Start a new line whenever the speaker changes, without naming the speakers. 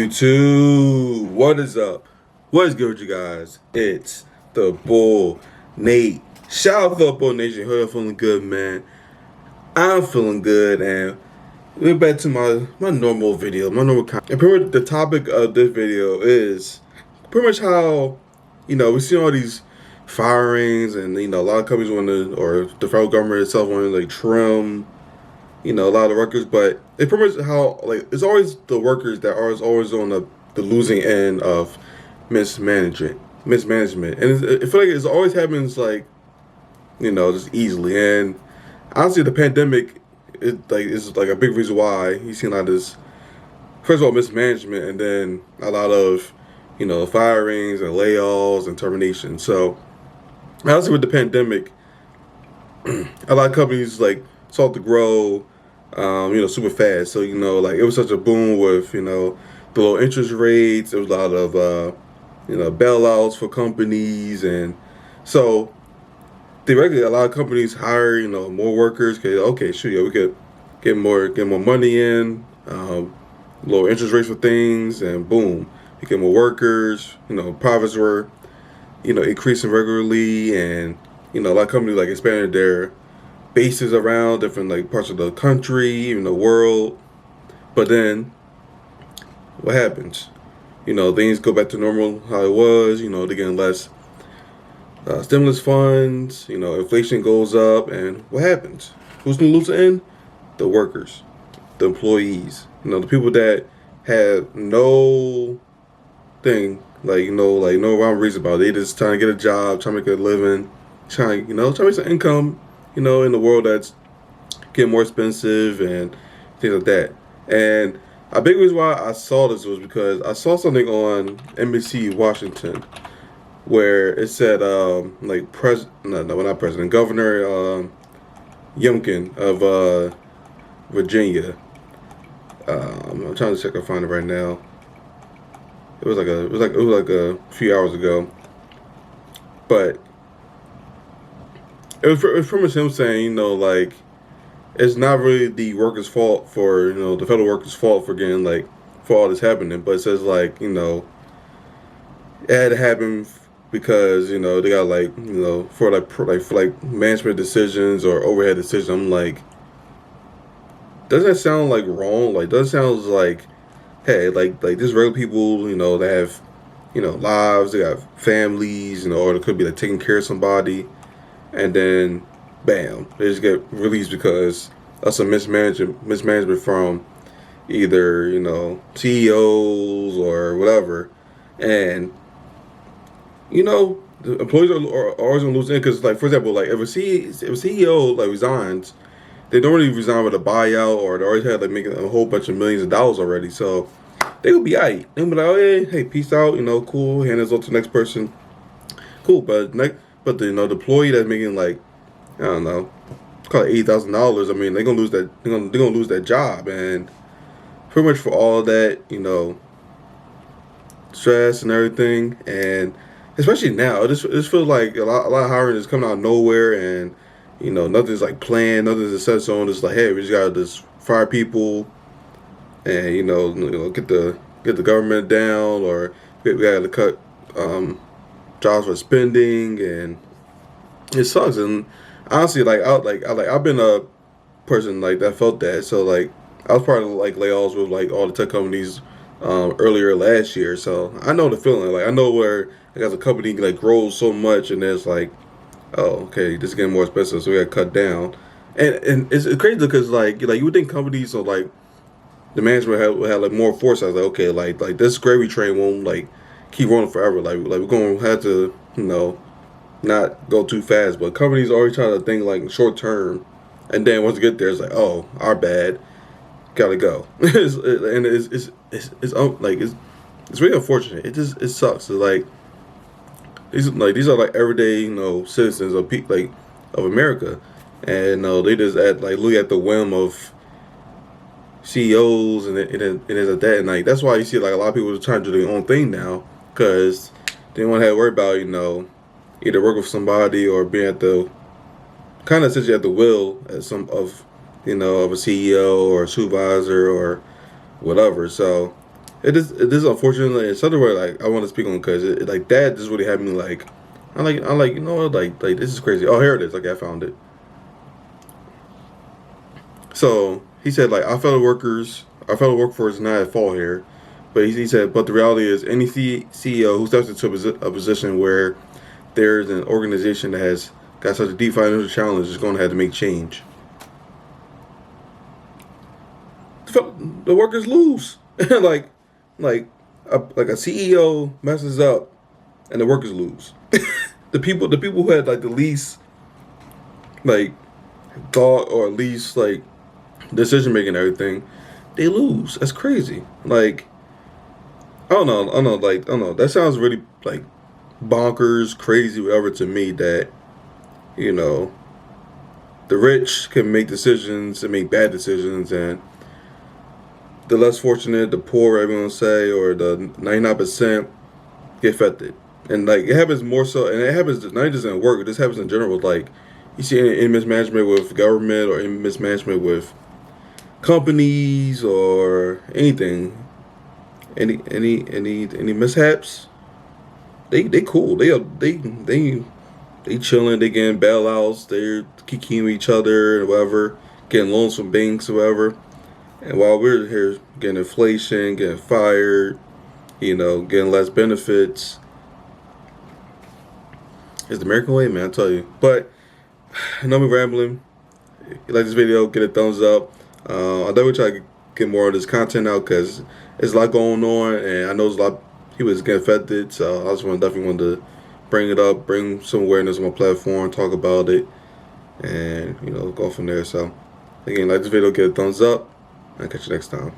YouTube, what is up? What is good with you guys? It's the Bull Nate. Shout out to the Bull Nation. Hope you're feeling good, man. I'm feeling good, and we're back to my normal video, my normal content. And pretty much the topic of this video is pretty much how, we see all these firings, and a lot of companies want to, or the federal government itself want to trim a lot of the workers, but it's pretty much how, it's always the workers that are always on the losing end of mismanagement. And I feel like it always happens, just easily. And honestly, the pandemic, is a big reason why you see a lot of this, first of all, mismanagement, and then a lot of, firings and layoffs and terminations. So, honestly, with the pandemic, a lot of companies, sought to grow, super fast. So, it was such a boom with, the low interest rates. There was a lot of, bailouts for companies. And so, theoretically, a lot of companies hire, more workers. Okay, sure, yeah, we could get more money in, lower interest rates for things, and boom, we get more workers. Profits were, increasing regularly, and, a lot of companies, expanded their bases around different parts of the country, even the world. But then what happens? Things go back to normal how it was. They're getting less stimulus funds. Inflation goes up, and what happens? Who's gonna lose the end? The workers, the employees. The people that have no thing, no rhyme or reason about it. They just trying to get a job, trying to make a living, trying to make some income. In the world that's getting more expensive and things like that. And a big reason why I saw this was because I saw something on NBC Washington where it said, not president, Governor Youngkin of Virginia. I'm trying to check and find it right now. It was like a few hours ago, but it was pretty much him saying, it's not really the workers' fault for, the federal workers' fault for getting, for all this happening. But it says, it had to happen because, they got, for management decisions or overhead decisions. I'm like, doesn't that sound, wrong? Doesn't sound like, hey, there's regular people, that have, lives, they got families, or they could be, taking care of somebody. And then, bam, they just get released because of some mismanagement from either, CEOs or whatever. And, the employees are always going to lose in because, for example, if a CEO, resigns, they don't really resign with a buyout, or they already had, making a whole bunch of millions of dollars already. So, they will be aight. They'll be like, oh, hey, peace out, cool, hand this off to the next person. Cool, but the the employee that's making I don't know, call it $80,000. I mean, they're gonna lose that. They're gonna lose that job, and pretty much for all that stress and everything, and especially now, this feels like a lot of hiring is coming out of nowhere, and nothing's planned, nothing's set on. It's hey, we just gotta just fire people, and get the government down, or we gotta cut jobs for spending, and it sucks. And honestly, I've been a person that felt that. So I was part of layoffs with all the tech companies earlier last year. So I know the feeling. I know where as a company grows so much, and there's oh, okay, this is getting more expensive, so we got to cut down. And it's crazy because you would think companies or the management would have more foresight. Okay, this gravy train won't keep rolling forever. We're gonna have to, not go too fast. But companies always try to think short term, and then once you get there, it's oh, our bad, gotta go. It's really unfortunate. It sucks. It's these are everyday citizens of of America, and they just look at the whim of CEOs, and it is at that. And that's why you see a lot of people are trying to do their own thing now, because they don't want to have to worry about either working for somebody or being at the kind of essentially at the will at some of a CEO or a supervisor or whatever. So it is unfortunate. It's something where like I want to speak on because like that just really had me like I'm like you know what like this is crazy. Oh, here it is. Like I found it. So he said like our fellow workforce is not at fault here, but he said but the reality is any CEO who steps into a position where there's an organization that has got such a deep financial challenge is going to have to make change. The workers lose. like like a CEO messes up and the workers lose. The people who had like the least like thought or at least like decision making and everything, they lose. That's crazy. Like I don't know, like I don't know. That sounds really like bonkers, crazy, whatever to me. That you know the rich can make decisions and make bad decisions, and the less fortunate, the poor, everyone say, or the 99% get affected. And like it happens more so, and it happens not just in work. This happens in general. Like you see in mismanagement with government or in mismanagement with companies or anything. Any mishaps? They cool. They chilling. They getting bailouts. They're kikiing with each other and whatever. Getting loans from banks or whatever. And while we're here getting inflation, getting fired, getting less benefits, it's the American way, man. I tell you. But I know I'm rambling. If you like this video, get a thumbs up. I definitely try to get more of this content out because there's a lot going on, and I know there's a lot of people that's getting affected. So I just definitely want to bring it up, bring some awareness on my platform, talk about it, and go from there. So again, like this video, get a thumbs up, and catch you next time.